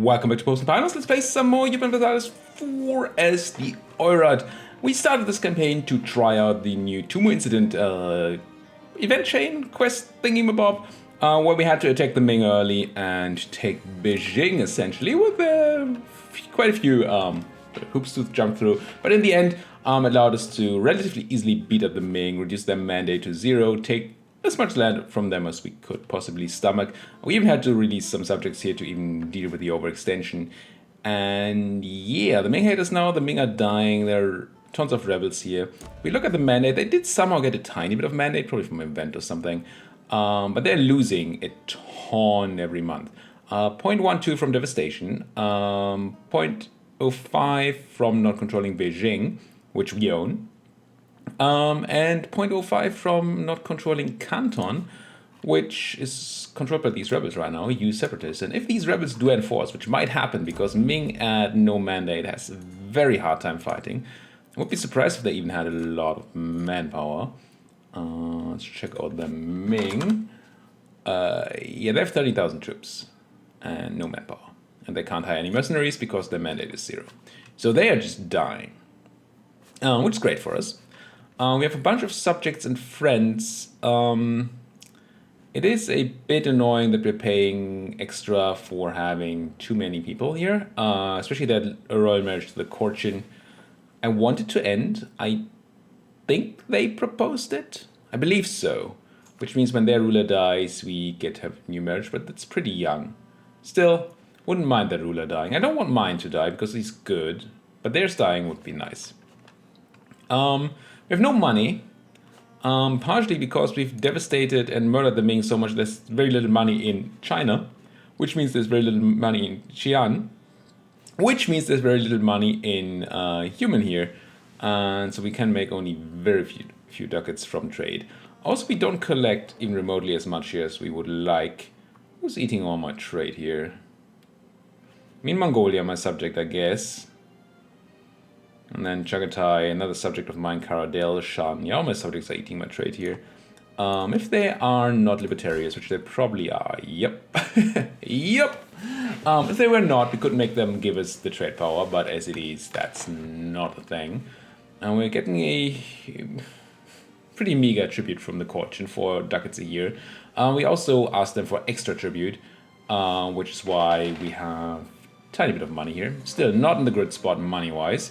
welcome back to Post and Finals. Let's play some more Europa Universalis IV as the Oirat. We started this campaign to try out the new Tumu incident event chain quest thingy-mabob, where we had to attack the Ming early and take Beijing essentially with quite a few hoops to jump through. But in the end, allowed us to relatively easily beat up the Ming, reduce their mandate to 0, take as much land from them as we could possibly stomach. We even had to release some subjects here to even deal with the overextension. And yeah, the Ming hate us now. The Ming are dying. There are tons of rebels here. If we look at the mandate, they did somehow get a tiny bit of mandate, probably from an event or something. But they're losing a ton every month. 0.12 from devastation, 0.05 from not controlling Beijing, which we own. And 0.05 from not controlling Canton, which is controlled by these rebels right now, EU separatists. And if these rebels do enforce, which might happen because Ming at no mandate has a very hard time fighting, I would be surprised if they even had a lot of manpower. Let's check out the Ming. Yeah, they have 30,000 troops and no manpower. And they can't hire any mercenaries because their mandate is 0. So they are just dying, which is great for us. We have a bunch of subjects and friends. It is a bit annoying that we're paying extra for having too many people here, especially that royal marriage to the Korchin. I want it to end. I think they proposed it. I believe so, which means when their ruler dies, we get to have a new marriage, but that's pretty young. Still, wouldn't mind that ruler dying. I don't want mine to die because he's good, but theirs dying would be nice. We have no money, partially because we've devastated and murdered the Ming so much there's very little money in China, which means there's very little money in Xi'an, which means there's very little money in human here, and so we can make only very few ducats from trade. Also, we don't collect even remotely as much here as we would like. Who's eating all my trade here? Me and Mongolia, my subject, I guess. And then Chagatai, another subject of mine, Karadel, Shan. Yeah, all my subjects are eating my trade here. If they are not libertarians, which they probably are. Yep. Yep. If they were not, we could make them give us the trade power, but as it is, that's not a thing. And we're getting a pretty meager tribute from the Korchin, 4 ducats a year. We also asked them for extra tribute, which is why we have a tiny bit of money here. Still not in the good spot money-wise.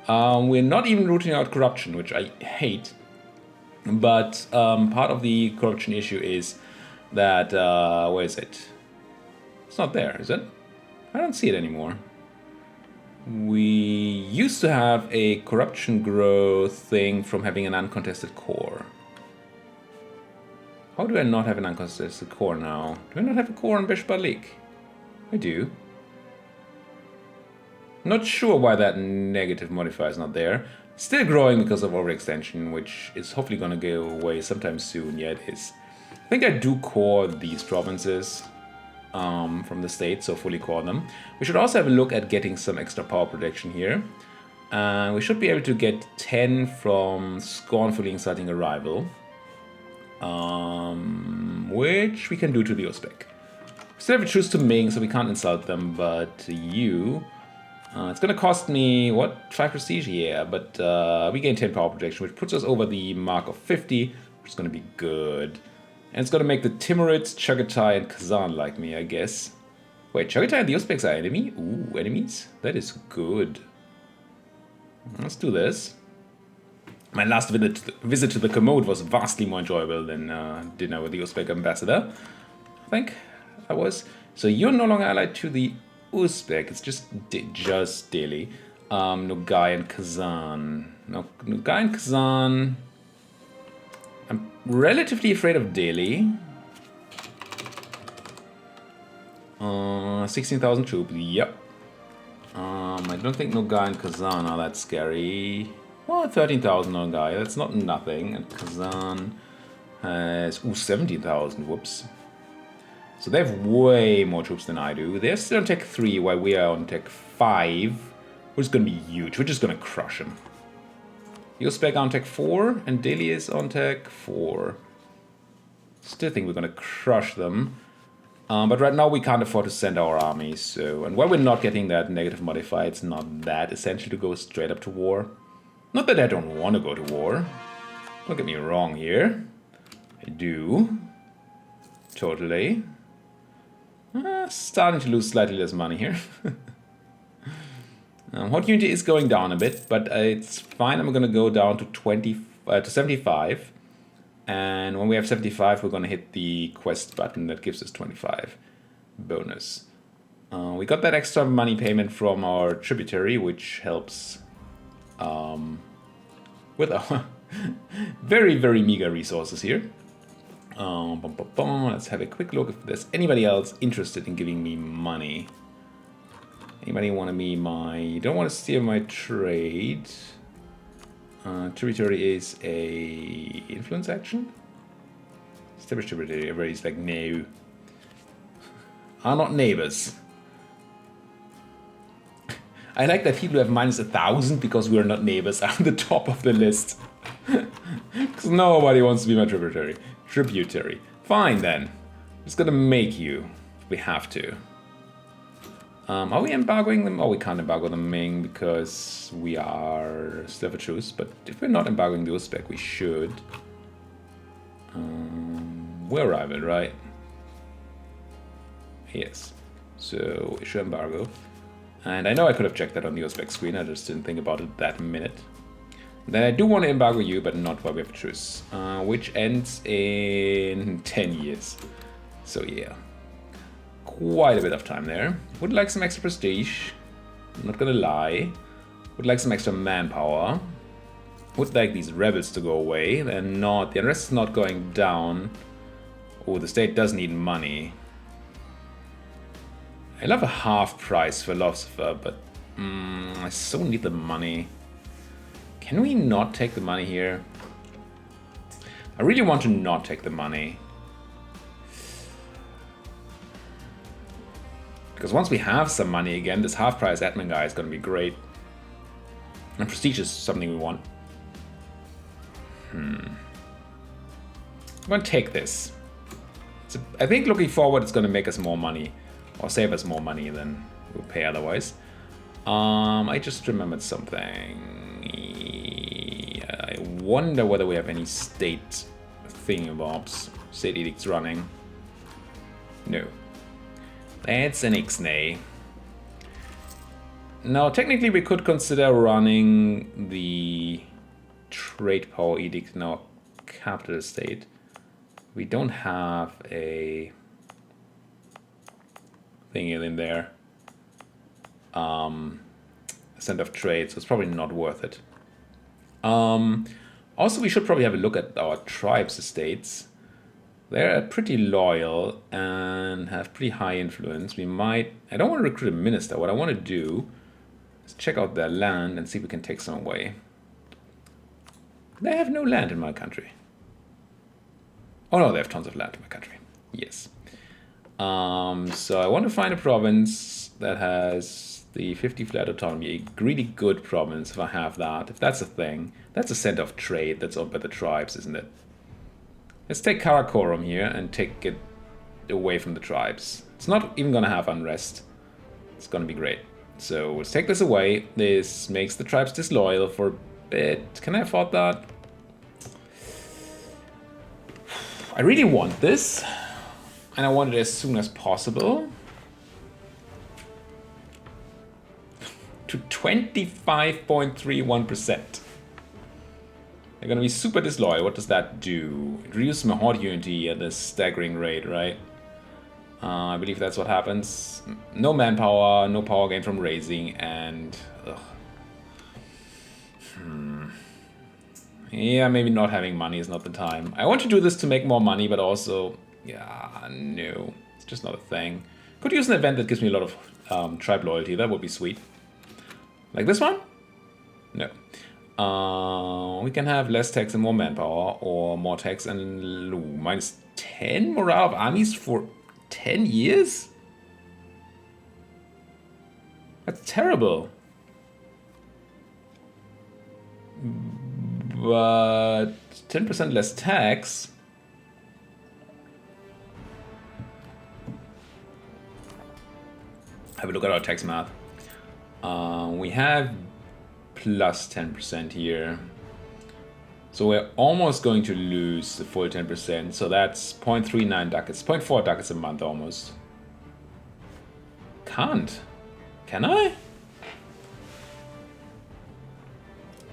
We're not even rooting out corruption, which I hate. But part of the corruption issue is that, where is it? It's not there, is it? I don't see it anymore. We used to have a corruption growth thing from having an uncontested core. How do I not have an uncontested core now? Do I not have a core on Beshbalik? I do. Not sure why that negative modifier is not there. Still growing because of overextension, which is hopefully going to go away sometime soon. Yeah, it is. I think I do core these provinces from the state, so fully core them. We should also have a look at getting some extra power protection here. We should be able to get 10 from scornfully insulting a rival, which we can do to the Uzbek. We still have to choose to Ming, so we can't insult them, but you... it's going to cost me, what, 5 prestige? Yeah, but we gain 10 power protection, which puts us over the mark of 50, which is going to be good. And it's going to make the Timurids, Chagatai, and Kazan like me, I guess. Wait, Chagatai and the Uzbeks are enemy? Ooh, enemies? That is good. Let's do this. My last visit to the Commode was vastly more enjoyable than dinner with the Uzbek ambassador. I think I was. So you're no longer allied to the Uzbek, it's just Delhi. Nogai and Kazan. Nogai and Kazan. I'm relatively afraid of Delhi. 16,000 troops, yep. I don't think Nogai and Kazan are that scary. Well, 13,000 Nogai, that's not nothing. And Kazan has 17,000, whoops. So they have way more troops than I do. They're still on Tech 3, while we are on Tech 5, which is going to be huge. We're just going to crush them. Uzbek on Tech 4, and Delhi is on Tech 4. Still think we're going to crush them. But right now we can't afford to send our armies. So, and while we're not getting that negative modifier, it's not that essential to go straight up to war. Not that I don't want to go to war. Don't get me wrong here. I do. Totally. Starting to lose slightly less money here. Hot unity is going down a bit, but it's fine. I'm going to go down to 75. And when we have 75, we're going to hit the quest button that gives us 25 bonus. We got that extra money payment from our tributary, which helps with our very, very meager resources here. Let's have a quick look if there's anybody else interested in giving me money. Anybody want to be my... You don't want to steer my trade. Tributary is a influence action. Establish tributary. Everybody's like, no. Are not neighbors. I like that people have minus 1,000 because we are not neighbors on the top of the list. Because nobody wants to be my tributary. Tributary. Fine then. Just gonna make you. We have to. Are we embargoing them? Oh, we can't embargo them Ming because we are still have a truce. But if we're not embargoing the Uzbek, we should. We're rival, right? Yes. So issue embargo. And I know I could have checked that on the Uzbek screen. I just didn't think about it that minute. Then I do want to embargo you, but not while we have a truce, which ends in 10 years. So yeah, quite a bit of time there. Would like some extra prestige, I'm not gonna lie. Would like some extra manpower. Would like these rebels to go away. They're not, the unrest is not going down. Oh, the state does need money. I love a half price for philosopher, but I so need the money. Can we not take the money here? I really want to not take the money. Because once we have some money again, this half-price admin guy is going to be great. And prestige is something we want. I'm going to take this. I think looking forward it's going to make us more money. Or save us more money than we'll pay otherwise. I just remembered something. I wonder whether we have any state thingamabobs, state edicts running. No. That's an ixnay. Now, technically we could consider running the trade power edict in our capital state. We don't have a thing in there. Center of trade, so it's probably not worth it. Also, we should probably have a look at our tribes estates. They're pretty loyal and have pretty high influence. We might... I don't want to recruit a minister. What I want to do is check out their land and see if we can take some away. They have no land in my country. Oh no, they have tons of land in my country. Yes. So I want to find a province that has the 50 flat autonomy, a really good province if I have that. If that's a thing, that's a center of trade that's owned by the tribes, isn't it? Let's take Karakorum here and take it away from the tribes. It's not even going to have unrest. It's going to be great. So let's take this away. This makes the tribes disloyal for a bit. Can I afford that? I really want this. And I want it as soon as possible. To 25.31%. They're gonna be super disloyal. What does that do? It reduces my horde unity at a staggering rate, right? I believe that's what happens. No manpower, no power gain from raising, and... Yeah, maybe not having money is not the time. I want to do this to make more money, but also... Yeah, no. It's just not a thing. Could use an event that gives me a lot of tribe loyalty. That would be sweet. Like this one? No. We can have less tax and more manpower, or more tax and minus 10 morale of armies for 10 years? That's terrible. But 10% less tax. Have a look at our tax math. We have plus 10% here. So we're almost going to lose the full 10%. So that's 0.39 ducats, 0.4 ducats a month almost. Can't. Can I? I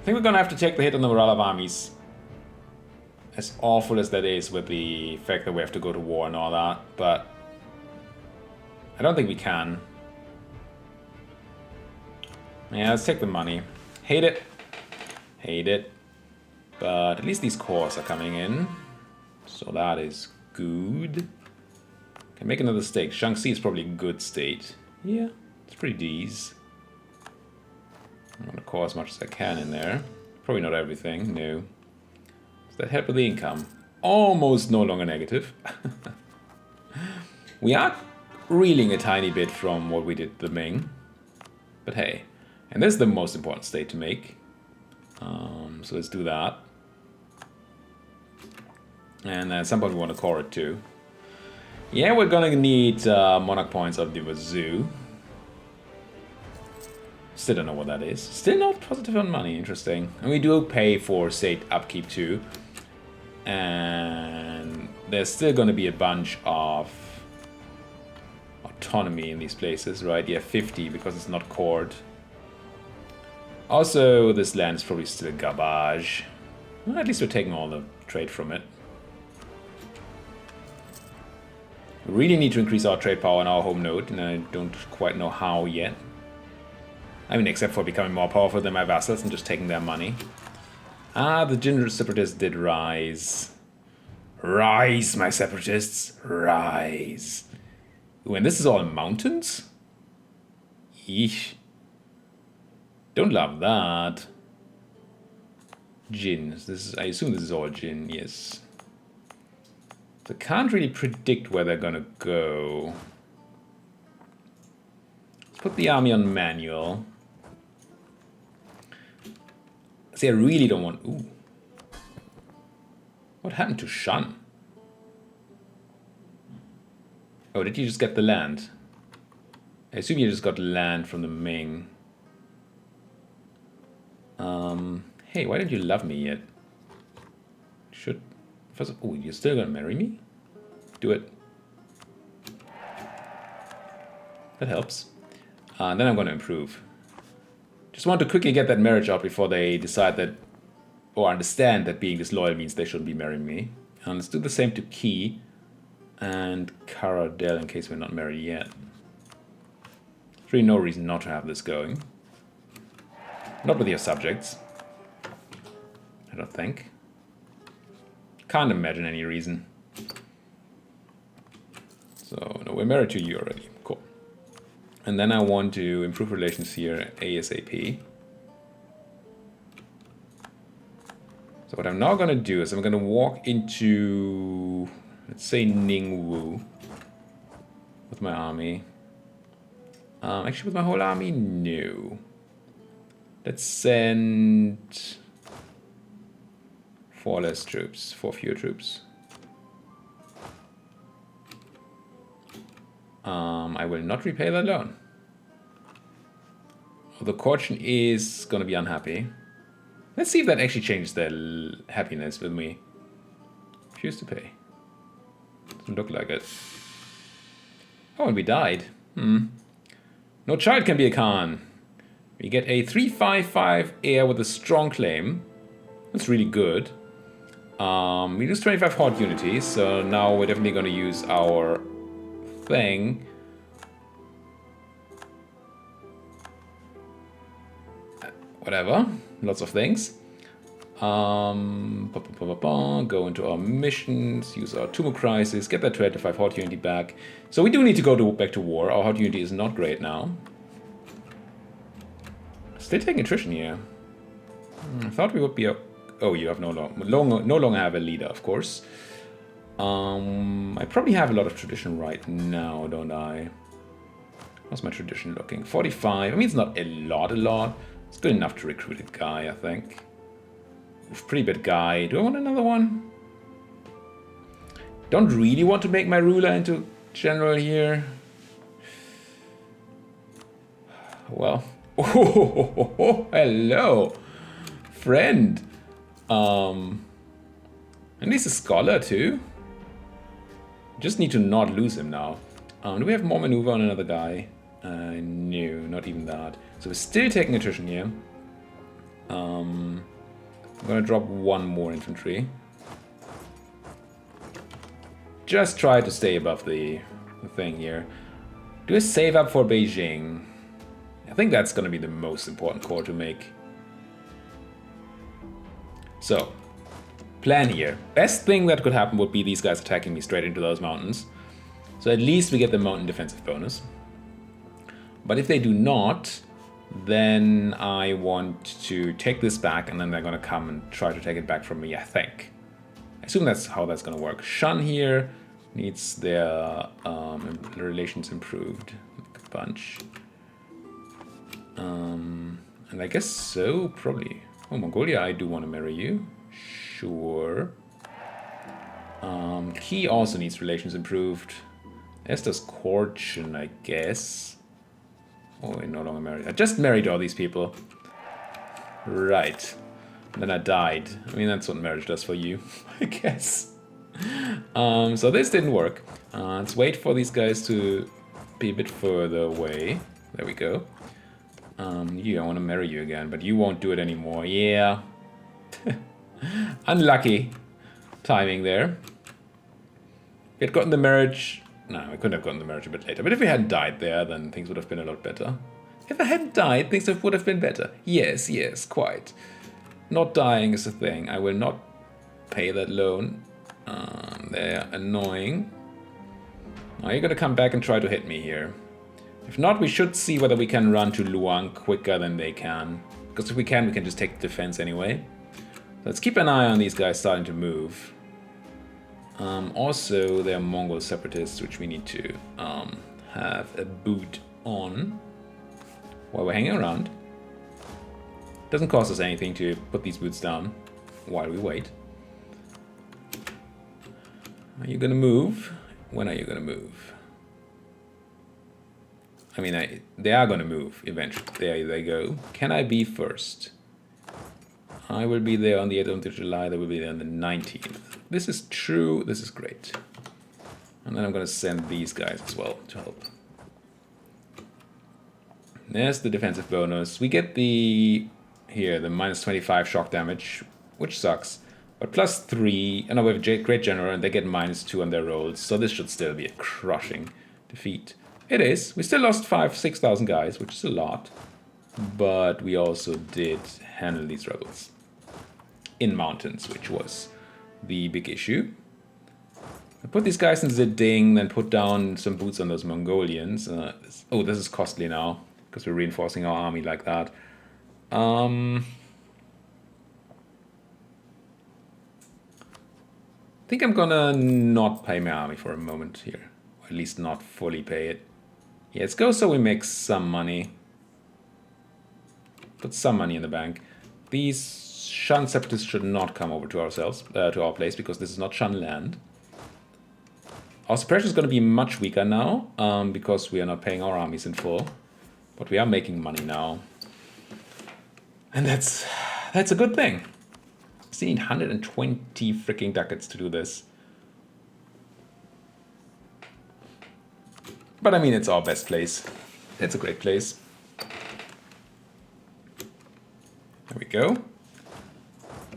think we're gonna have to take the hit on the morale of armies. As awful as that is with the fact that we have to go to war and all that, but I don't think we can. Yeah, let's take the money. Hate it. Hate it. But at least these cores are coming in. So that is good. Can make another stake. Shaanxi is probably a good state. Yeah, it's pretty D's. I'm gonna core as much as I can in there. Probably not everything, no. Does that help with the income? Almost no longer negative. We are reeling a tiny bit from what we did the Ming. But hey, and this is the most important state to make. So let's do that. And at some point we want to core it too. Yeah, we're gonna need monarch points of the wazoo. Still don't know what that is. Still not positive on money, interesting. And we do pay for state upkeep too. And there's still gonna be a bunch of autonomy in these places, right? Yeah, 50 because it's not cored. Also, this land is probably still garbage. Well, at least we're taking all the trade from it. We really need to increase our trade power in our home node, and I don't quite know how yet. I mean, except for becoming more powerful than my vassals and just taking their money. Ah, the Jin separatists did rise. Rise, my separatists, rise. Ooh, and this is all mountains? Eesh. Don't love that. Jin. This is, I assume this is all Jin, yes. So can't really predict where they're gonna go. Let's put the army on manual. See, I really don't want... Ooh. What happened to Shan? Oh, did you just get the land? I assume you just got land from the Ming. Hey, why don't you love me yet? Should... First of, oh, you're still gonna marry me? Do it. That helps. And then I'm gonna improve. Just want to quickly get that marriage out before they decide that, or understand that being disloyal means they shouldn't be marrying me. And let's do the same to Ki and Karadel in case we're not married yet. There's really no reason not to have this going. Not with your subjects. I don't think. Can't imagine any reason. So, no, we're married to you already. Cool. And then I want to improve relations here ASAP. So what I'm now going to do is I'm going to walk into, let's say, Ningwu with my army. Actually, with my whole army, no. Let's send 4 less troops, 4 fewer troops. I will not repay that loan. The Korchin is going to be unhappy. Let's see if that actually changes their happiness with me. Refuse to pay. Doesn't look like it. Oh, and we died. No child can be a Khan. We get a 3/5/5 heir with a strong claim. That's really good. We lose 25 horde unity, so now we're definitely going to use our thing. Whatever, lots of things. Go into our missions, use our Tumu crisis, get that 25 horde unity back. So we do need to go back to war. Our horde unity is not great now. Still taking attrition here. I thought we would be a... Oh, you have no longer have a leader, of course. I probably have a lot of tradition right now, don't I? How's my tradition looking? 45. I mean, it's not a lot. It's good enough to recruit a guy, I think. Pretty bad guy. Do I want another one? Don't really want to make my ruler into general here. Well, oh, hello, friend. And he's a scholar too. Just need to not lose him now. Do we have more maneuver on another guy? No, not even that. So we're still taking attrition here. I'm gonna drop one more infantry. Just try to stay above the thing here. Do a save up for Beijing. I think that's gonna be the most important call to make. So, plan here. Best thing that could happen would be these guys attacking me straight into those mountains. So at least we get the mountain defensive bonus. But if they do not, then I want to take this back and then they're gonna come and try to take it back from me, I think. I assume that's how that's gonna work. Shan here needs their relations improved a bunch. And I guess so, probably. Oh, Mongolia, I do want to marry you. Sure. He also needs relations improved. As does Korchin, I guess. Oh, I no longer married. I just married all these people. Right. And then I died. I mean, that's what marriage does for you, I guess. So this didn't work. Let's wait for these guys to be a bit further away. There we go. You, I want to marry you again, but you won't do it anymore. Yeah. Unlucky timing there. If we had gotten the marriage... No, we couldn't have gotten the marriage a bit later. But if we hadn't died there, then things would have been a lot better. If I hadn't died, things would have been better. Yes, yes, quite. Not dying is a thing. I will not pay that loan. They're annoying. Now you're gonna come back and try to hit me here. If not, we should see whether we can run to Luang quicker than they can. Because if we can just take the defense anyway. Let's keep an eye on these guys starting to move. Also, they're Mongol separatists, which we need to have a boot on while we're hanging around. Doesn't cost us anything to put these boots down while we wait. Are you gonna move? When are you gonna move? I mean, they are gonna move eventually. There they go. Can I be first? I will be there on the 8th of July. They will be there on the 19th. This is true. This is great. And then I'm gonna send these guys as well to help. There's the defensive bonus. We get the minus 25 shock damage, which sucks. But plus 3, and we have a great general, and they get minus 2 on their rolls. So this should still be a crushing defeat. It is. We still lost 6,000 guys, which is a lot. But we also did handle these rebels in mountains, which was the big issue. I put these guys in Zeding, then put down some boots on those Mongolians. Oh, this is costly now, because we're reinforcing our army like that. I think I'm gonna not pay my army for a moment here. Or at least not fully pay it. Yeah, let's go so we make some money. Put some money in the bank. These Shan separatists should not come over to our place, because this is not Shan land. Our suppression is going to be much weaker now, because we are not paying our armies in full. But we are making money now. And that's a good thing. Still need 120 freaking ducats to do this. But I mean, it's our best place. It's a great place. There we go.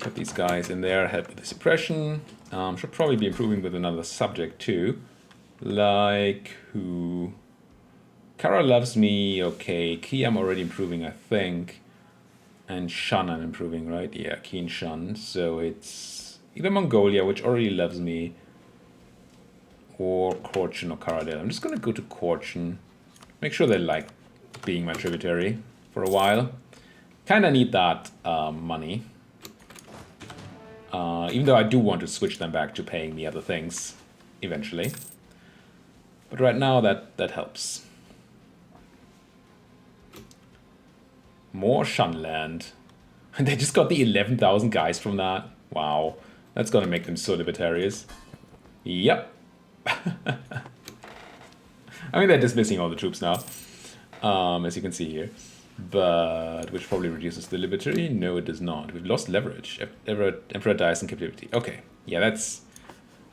Put these guys in there, help with the suppression. Should probably be improving with another subject too. Like who? Kara loves me, okay. Ki I'm already improving, I think. And Shan I'm improving, right? Yeah, Ki and Shan. So it's either Mongolia, which already loves me, or Korchin or Karadel. I'm just gonna go to Korchin. Make sure they like being my tributary for a while. Kinda need that money. Even though I do want to switch them back to paying me other things eventually. But right now that helps. More Shan land. And they just got the 11,000 guys from that. Wow. That's gonna make them so libertarians. Yep. I mean, they're dismissing all the troops now. as you can see here. But which probably reduces the liberty. No, it does not. We've lost leverage. Emperor dies in captivity. Okay, yeah, that's...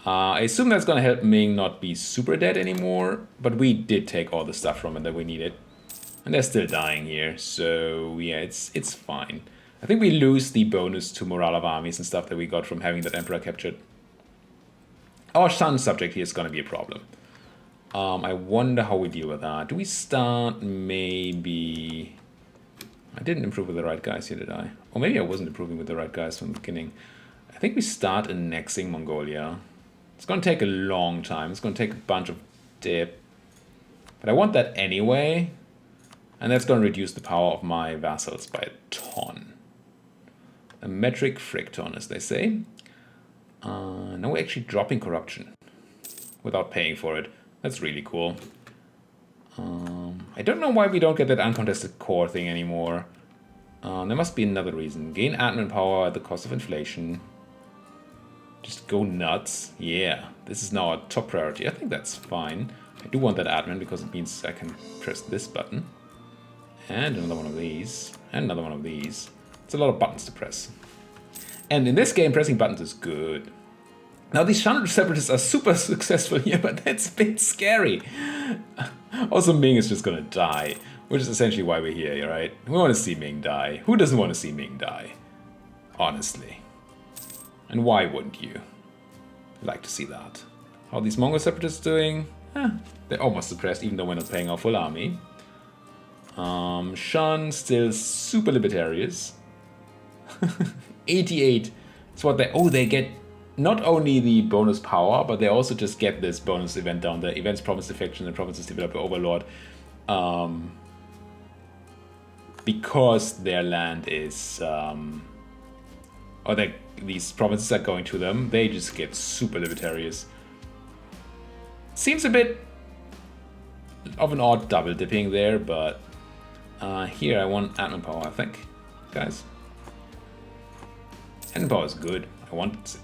I assume that's gonna help Ming not be super dead anymore, but we did take all the stuff from it that we needed. And they're still dying here, so yeah, it's fine. I think we lose the bonus to morale of armies and stuff that we got from having that Emperor captured. Our Sun subject here is gonna be a problem. I wonder how we deal with that. Do we start maybe... I didn't improve with the right guys here, did I? Or maybe I wasn't improving with the right guys from the beginning. I think we start annexing Mongolia. It's going to take a long time. It's going to take a bunch of dip. But I want that anyway. And that's going to reduce the power of my vassals by a ton. A metric fricton, as they say. Now we're actually dropping corruption without paying for it. That's really cool. I don't know why we don't get that uncontested core thing anymore. There must be another reason. Gain admin power at the cost of inflation. Just go nuts. Yeah, this is now our top priority. I think that's fine. I do want that admin because it means I can press this button. And another one of these. And another one of these. It's a lot of buttons to press. And in this game, pressing buttons is good. Now, these Shan separatists are super successful here, but that's a bit scary. Also, Ming is just gonna die, which is essentially why we're here, right? We want to see Ming die. Who doesn't want to see Ming die? Honestly. And why wouldn't you? Like to see that. How are these Mongol separatists doing? They're almost suppressed, even though we're not paying our full army. Shan still super libertarians. 88. It's what they... Oh, they get... Not only the bonus power, but they also just get this bonus event down there. Events promised defection and provinces developer overlord. Because their land is... or these provinces are going to them, they just get super libertarians. Seems a bit of an odd double dipping there, but... here I want admin power, I think, guys. Admin power is good. I want it.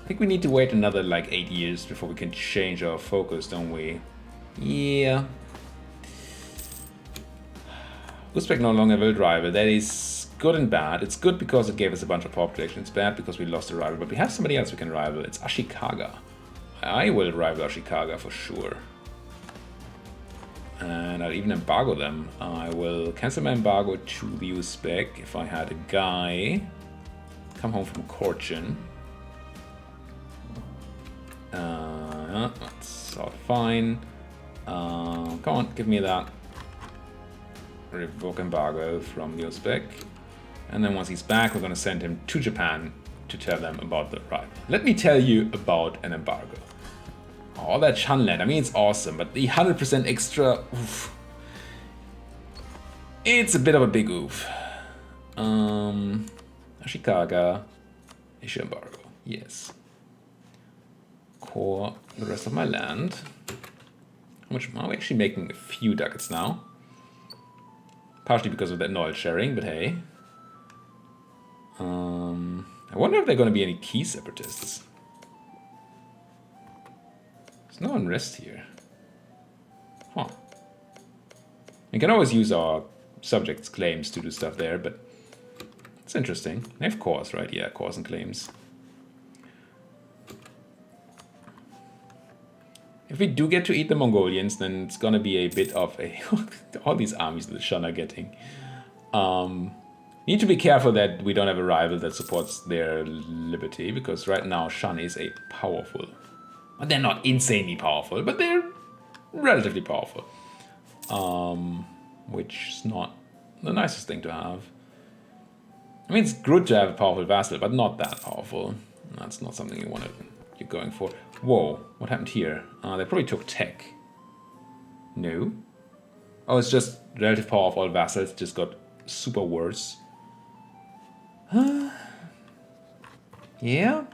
I think we need to wait another like 8 years before we can change our focus, don't we? Yeah. Uzbek no longer will rival. That is good and bad. It's good because it gave us a bunch of power protection. It's bad because we lost a rival, but we have somebody else we can rival. It's Ashikaga. I will rival Ashikaga for sure. And I'll even embargo them. I will cancel my embargo to the Uzbek if I had a guy come home from Korchin. That's all fine. Come on, give me that. Revoke embargo from the Uzbek. And then once he's back, we're going to send him to Japan to tell them about the rival. Let me tell you about an embargo. All that Shan land, I mean, it's awesome, but the 100% extra, oof. It's a bit of a big oof. Ashikaga, issue embargo, yes. Core the rest of my land. How much are we actually making? A few ducats now. Partially because of that knowledge sharing, but hey. I wonder if there are going to be any key separatists. There's no unrest here. Huh. We can always use our subjects' claims to do stuff there, but it's interesting. They have cores, right? Yeah, cores and claims. If we do get to eat the Mongolians, then it's gonna be a bit of a... all these armies that the Shan are getting. Need to be careful that we don't have a rival that supports their liberty, because right now Shan is a powerful... Well, they're not insanely powerful, but they're relatively powerful. Which is not the nicest thing to have. I mean, it's good to have a powerful vassal, but not that powerful. That's not something you're going for. Whoa, what happened here? They probably took tech. No. Oh, it's just relative power of all vassals just got super worse. Yeah?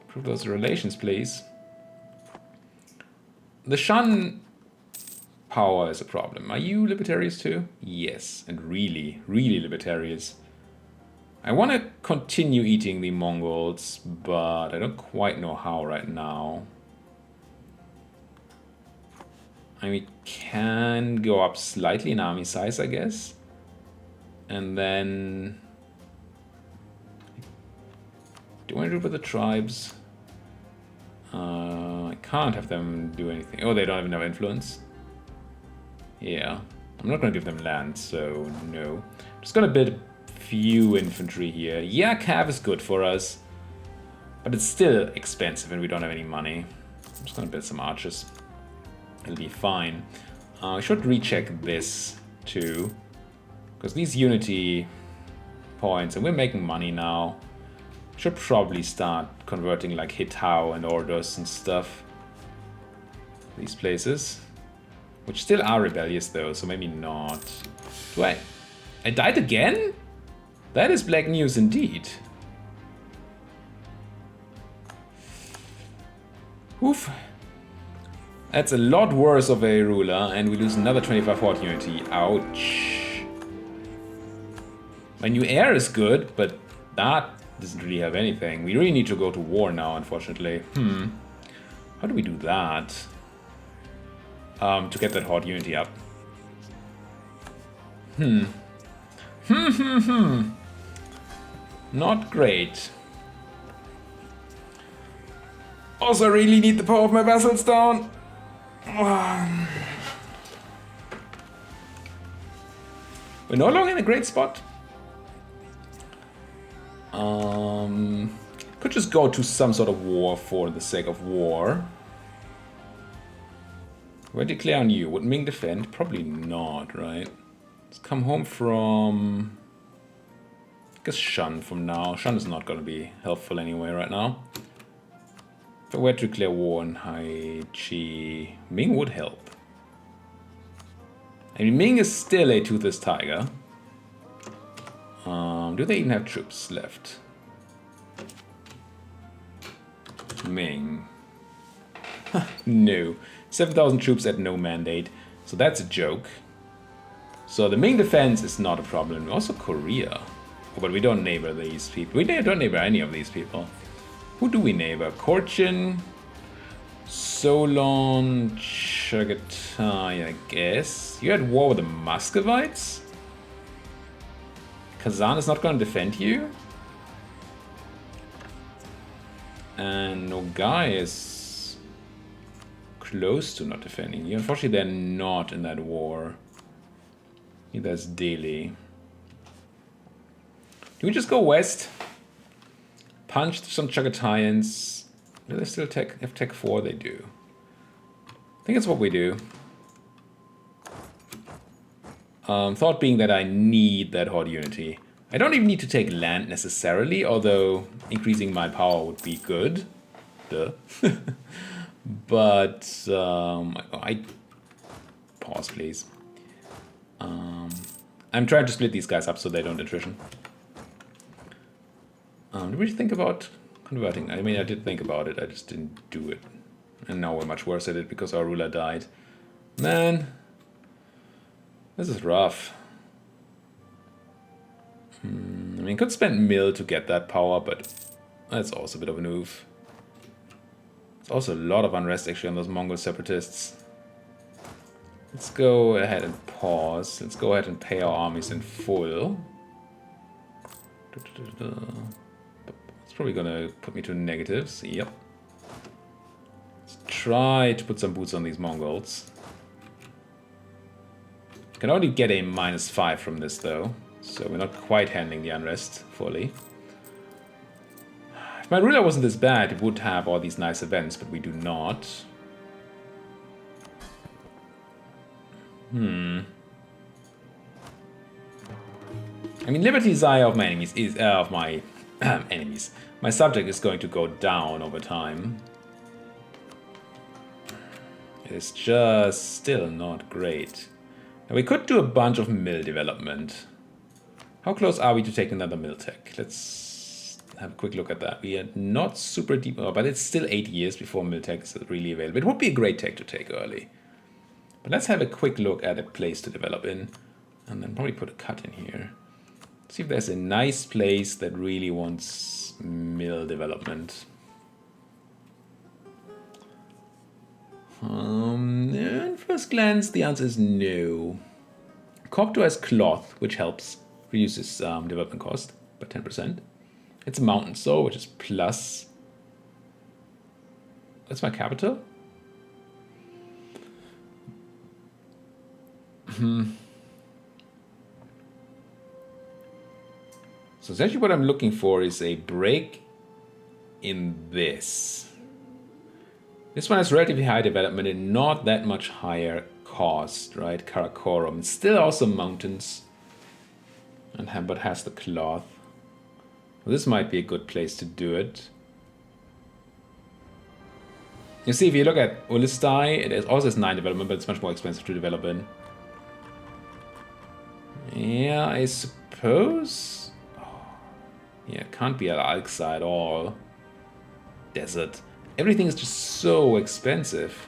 Improve those relations, please. The Shan power is a problem. Are you libertarians too? Yes, and really, really libertarians. I want to continue eating the Mongols, but I don't quite know how right now. I mean, can go up slightly in army size, I guess. And then... do I do with the tribes? I can't have them do anything. Oh, they don't have enough influence. Yeah. I'm not going to give them land, so no. Just going to build a few infantry here. Yeah, cav is good for us. But it's still expensive and we don't have any money. I'm just going to build some archers. It'll be fine. I should recheck this too. Because these unity points, and we're making money now. Should probably start converting like Hitao and Ordos and stuff. These places. Which still are rebellious though, so maybe not. Do I died again? That is black news indeed. Oof. That's a lot worse of a ruler, and we lose another 25 horde unity. Ouch. My new heir is good, but that doesn't really have anything. We really need to go to war now, unfortunately. How do we do that? To get that horde unity up. Not great. Also, I really need the power of my vassals down. We're no longer in a great spot. Could just go to some sort of war for the sake of war. Will I declare on you? Would Ming defend? Probably not, right? Let's come home from... I guess Shan from now. Shan is not going to be helpful anyway right now. If I were to declare war on Haichi, Ming would help. I mean, Ming is still a toothless tiger. Do they even have troops left? Ming. No. 7,000 troops at no mandate. So that's a joke. So the Ming defense is not a problem. Also Korea. Oh, but we don't neighbor these people. We don't neighbor any of these people. Who do we neighbor? Korchin, Solon, Chagatai, I guess. You're at war with the Muscovites? Kazan is not going to defend you? And Nogai is close to not defending you. Unfortunately, they're not in that war. Neither is Delhi. Do we just go west? Punch some Chagatayans. Do they still have Tech 4? They do. I think that's what we do. Thought being that I need that horde unity. I don't even need to take land necessarily, although increasing my power would be good. Duh. But I pause, please. I'm trying to split these guys up so they don't attrition. Did we think about converting? I mean, I did think about it. I just didn't do it, and now we're much worse at it because our ruler died. Man, this is rough. I mean, could spend mill to get that power, but that's also a bit of an oof. There's also a lot of unrest actually on those Mongol separatists. Let's go ahead and pause. Let's go ahead and pay our armies in full. It's probably gonna put me to negatives. Yep. Let's try to put some boots on these Mongols. Can only get a -5 from this though. So we're not quite handling the unrest fully. If my ruler wasn't this bad, it would have all these nice events, but we do not. I mean, Liberty Desire of my enemies is of my enemies. My subject is going to go down over time. It is just still not great. Now we could do a bunch of mill development. How close are we to taking another mill tech? Let's have a quick look at that. We are not super deep, but it's still 8 years before mill tech is really available. It would be a great tech to take early. But let's have a quick look at a place to develop in, and then probably put a cut in here. See if there's a nice place that really wants mill development. At first glance, the answer is no. Copto has cloth, which helps, reduces development cost by 10%. It's a mountain so, which is plus. That's my capital? So essentially what I'm looking for is a break in this. This one has relatively high development and not that much higher cost, right? Karakorum. Still also mountains, but has the cloth. Well, this might be a good place to do it. You see, if you look at Ulistai, it also has 9 development, but it's much more expensive to develop in. Yeah, I suppose. Yeah, it can't be Al-Aqsa at all. Desert. Everything is just so expensive.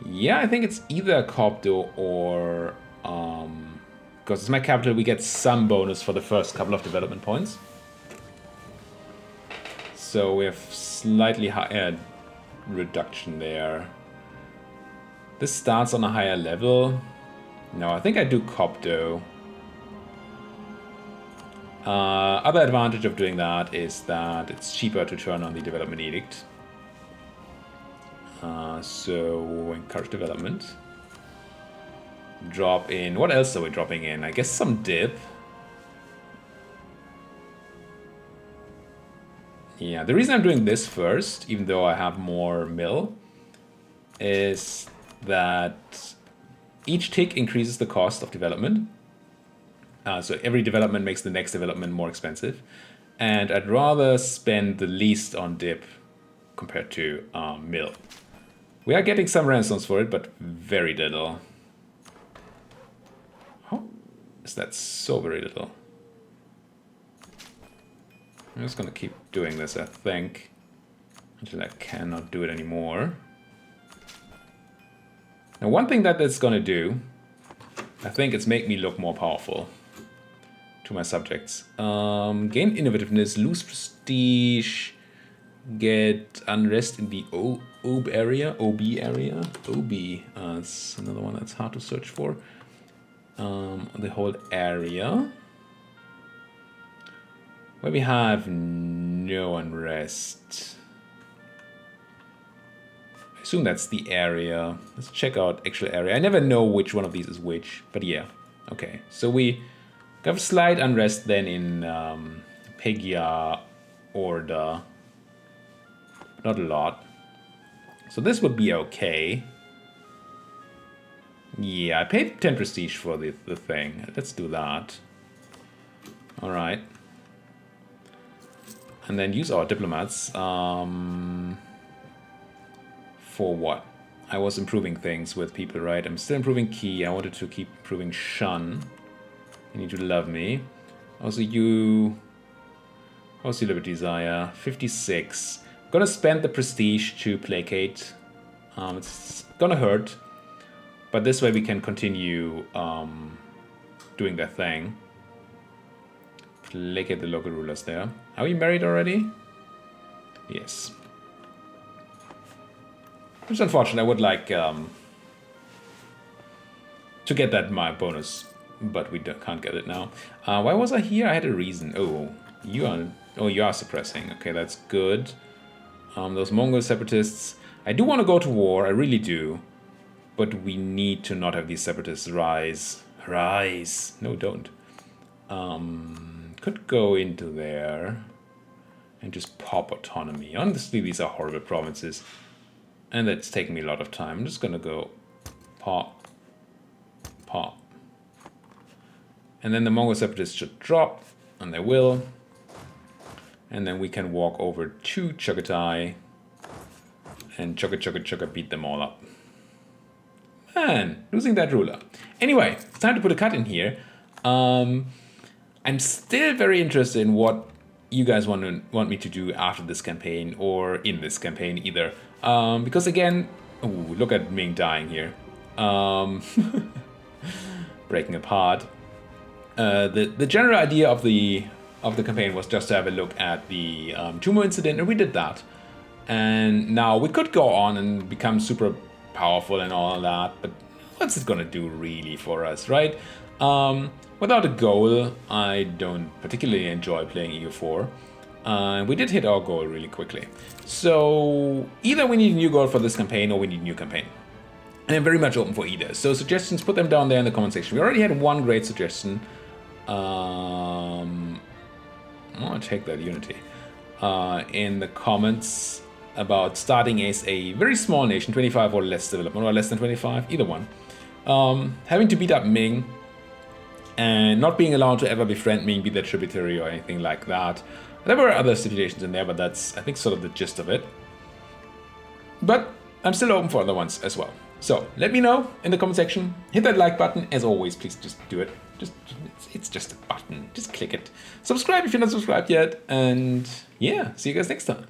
Yeah, I think it's either Copto or... because it's my capital, we get some bonus for the first couple of development points. So we have slightly higher reduction there. This starts on a higher level. No, I think I do Copto. Other advantage of doing that is that it's cheaper to turn on the development edict. So encourage development. Drop in. What else are we dropping in? I guess some dip. Yeah, the reason I'm doing this first, even though I have more mill, is that each tick increases the cost of development. So every development makes the next development more expensive. And I'd rather spend the least on dip compared to mill. We are getting some renaissance for it, but very little. How is that so very little? I'm just gonna keep doing this, I think, until I cannot do it anymore. Now, one thing that it's gonna do, I think, is make me look more powerful to my subjects. Gain innovativeness, lose prestige, get unrest in the OB area. It's another one that's hard to search for. The whole area. Where we have no unrest. I assume that's the area. Let's check out actual area. I never know which one of these is which, but yeah. Okay, so we have slight unrest then in Pegia Order. Not a lot. So this would be okay. Yeah, I paid 10 prestige for the thing. Let's do that. Alright. And then use our diplomats. For what? I was improving things with people, right? I'm still improving Key. I wanted to keep improving Shun. You need to love me. Also you... How's your Liberty Desire? 56. I'm gonna spend the prestige to placate. It's gonna hurt. But this way we can continue doing that thing. Placate the local rulers there. Are we married already? Yes. It's unfortunate. I would like to get that my bonus, but we can't get it now. Why was I here? I had a reason. Oh, you are suppressing. Okay, that's good. Those Mongol separatists. I do want to go to war. I really do. But we need to not have these separatists rise. Rise. No, don't. Could go into there and just pop autonomy. Honestly, these are horrible provinces. And that's taking me a lot of time. I'm just going to go pop, pop. And then the Mongol separatists should drop, and they will. And then we can walk over to Chagatai and chugga beat them all up. Man, losing that ruler. Anyway, it's time to put a cut in here. I'm still very interested in what you guys want me to do after this campaign or in this campaign either. Because again, ooh, look at Ming dying here. Breaking apart. The general idea of the of the campaign was just to have a look at the Tumu incident, and we did that. And now we could go on and become super powerful and all that, but what's it gonna do really for us, right? Without a goal, I don't particularly enjoy playing EU4. We did hit our goal really quickly. So either we need a new goal for this campaign or we need a new campaign. And I'm very much open for either. So suggestions, put them down there in the comment section. We already had one great suggestion. I want to take that Unity. In the comments about starting as a very small nation, 25 or less development, or less than 25, either one. Having to beat up Ming, and not being allowed to ever befriend Ming, be that tributary or anything like that. There were other stipulations in there, but that's, I think, sort of the gist of it. But I'm still open for other ones as well. So let me know in the comment section. Hit that like button. As always, please just do it. It's just a button. Just click it. Subscribe if you're not subscribed yet. And yeah, see you guys next time.